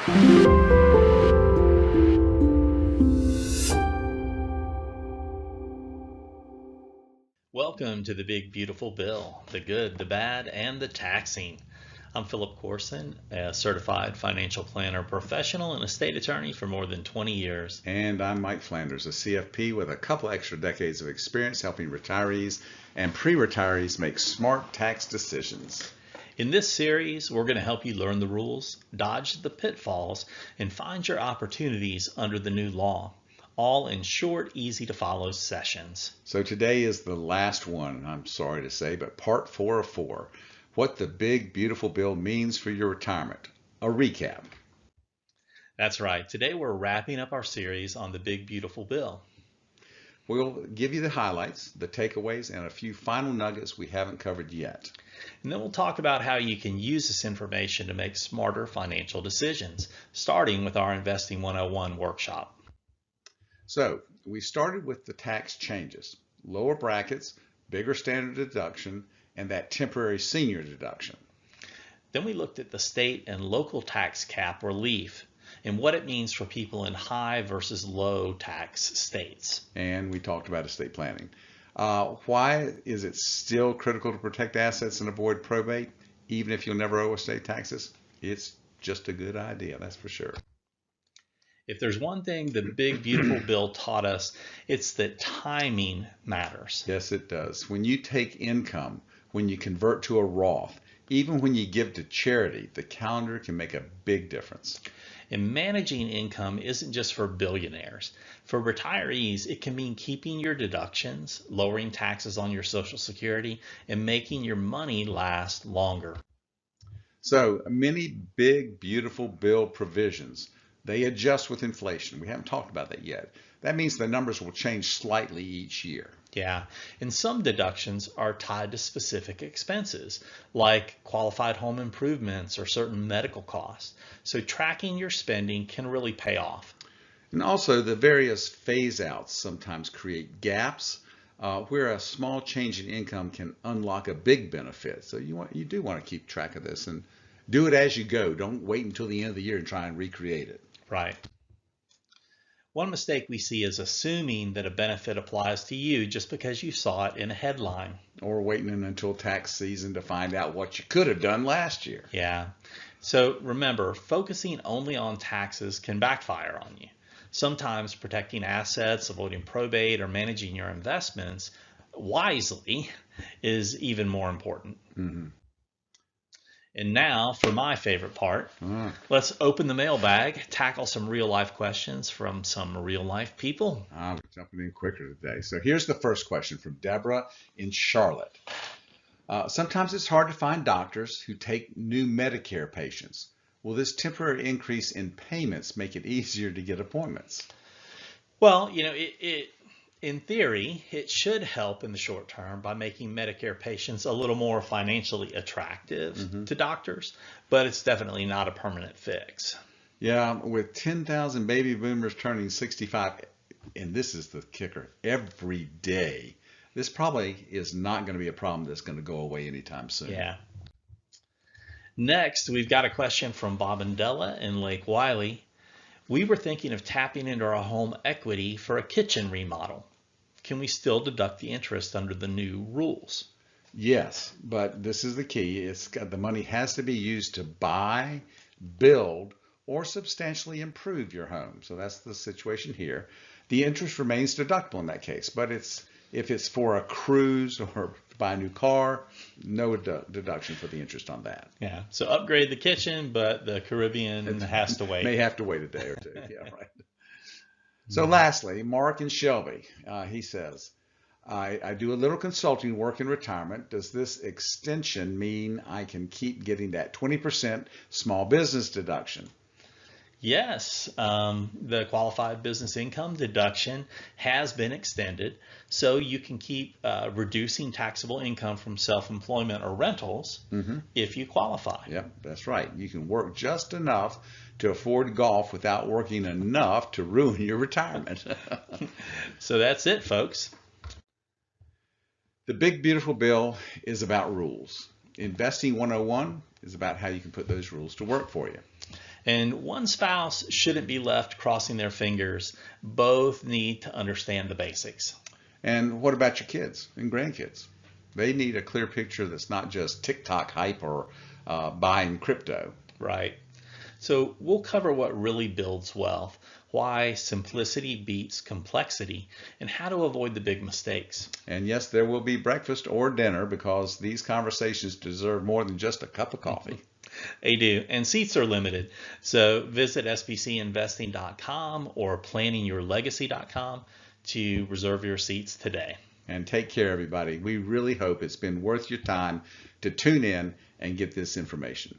Welcome to the Big Beautiful Bill, the good, the bad, and the taxing. I'm Philip Corson, a certified financial planner professional and estate attorney for more than 20 years. And I'm Mike Flanders, a CFP with a couple extra decades of experience helping retirees and pre-retirees make smart tax decisions. In this series, we're going to help you learn the rules, dodge the pitfalls, and find your opportunities under the new law, all in short, easy to follow sessions. So today is the last one, I'm sorry to say, but part 4 of 4, what the Big Beautiful Bill means for your retirement. A recap. That's right. Today we're wrapping up our series on the Big Beautiful Bill. We'll give you the highlights, the takeaways, and a few final nuggets we haven't covered yet. And then we'll talk about how you can use this information to make smarter financial decisions, starting with our Investing 101 workshop. So we started with the tax changes, lower brackets, bigger standard deduction, and that temporary senior deduction. Then we looked at the state and local tax cap relief and what it means for people in high versus low tax states. And we talked about estate planning. Why is it still critical to protect assets and avoid probate, even if you'll never owe estate taxes? It's just a good idea, that's for sure. If there's one thing the Big Beautiful Bill taught us, it's that timing matters. Yes, it does. When you take income, when you convert to a Roth, even when you give to charity, the calendar can make a big difference. And managing income isn't just for billionaires. For retirees, it can mean keeping your deductions, lowering taxes on your Social Security, and making your money last longer. So many Big Beautiful Bill provisions, they adjust with inflation. We haven't talked about that yet. That means the numbers will change slightly each year. Yeah, and some deductions are tied to specific expenses, like qualified home improvements or certain medical costs. So tracking your spending can really pay off. And also the various phase outs sometimes create gaps where a small change in income can unlock a big benefit. So you do want to keep track of this and do it as you go. Don't wait until the end of the year and try and recreate it. Right. One mistake we see is assuming that a benefit applies to you just because you saw it in a headline. Or waiting until tax season to find out what you could have done last year. Yeah. So remember, focusing only on taxes can backfire on you. Sometimes protecting assets, avoiding probate, or managing your investments wisely is even more important. Mm-hmm. And now for my favorite part, let's open the mailbag, tackle some real life questions from some real life people. We're jumping in quicker today. So here's the first question from Deborah in Charlotte. Sometimes it's hard to find doctors who take new Medicare patients. Will this temporary increase in payments make it easier to get appointments? Well, in theory, it should help in the short term by making Medicare patients a little more financially attractive to doctors, but it's definitely not a permanent fix. Yeah, with 10,000 baby boomers turning 65, and this is the kicker, every day, this probably is not going to be a problem that's going to go away anytime soon. Yeah. Next, we've got a question from Bob and Della in Lake Wiley. We were thinking of tapping into our home equity for a kitchen remodel. Can we still deduct the interest under the new rules? Yes, but this is the key. The money has to be used to buy, build, or substantially improve your home. So that's the situation here. The interest remains deductible in that case, but if it's for a cruise or to buy a new car, no deduction for the interest on that. Yeah, so upgrade the kitchen, but the Caribbean has to wait. May have to wait a day or two. Yeah, right. So lastly, Mark and Shelby, he says, I do a little consulting work in retirement. Does this extension mean I can keep getting that 20% small business deduction? Yes, the qualified business income deduction has been extended, so you can keep reducing taxable income from self-employment or rentals if you qualify. Yep, that's right. You can work just enough to afford golf without working enough to ruin your retirement. So that's it, folks. The Big Beautiful Bill is about rules. Investing 101 is about how you can put those rules to work for you. And one spouse shouldn't be left crossing their fingers. Both need to understand the basics. And what about your kids and grandkids? They need a clear picture that's not just TikTok hype or buying crypto. Right. So we'll cover what really builds wealth, why simplicity beats complexity, and how to avoid the big mistakes. And yes, there will be breakfast or dinner because these conversations deserve more than just a cup of coffee. They do, and seats are limited. So visit sbcinvesting.com or planningyourlegacy.com to reserve your seats today. And take care, everybody. We really hope it's been worth your time to tune in and get this information.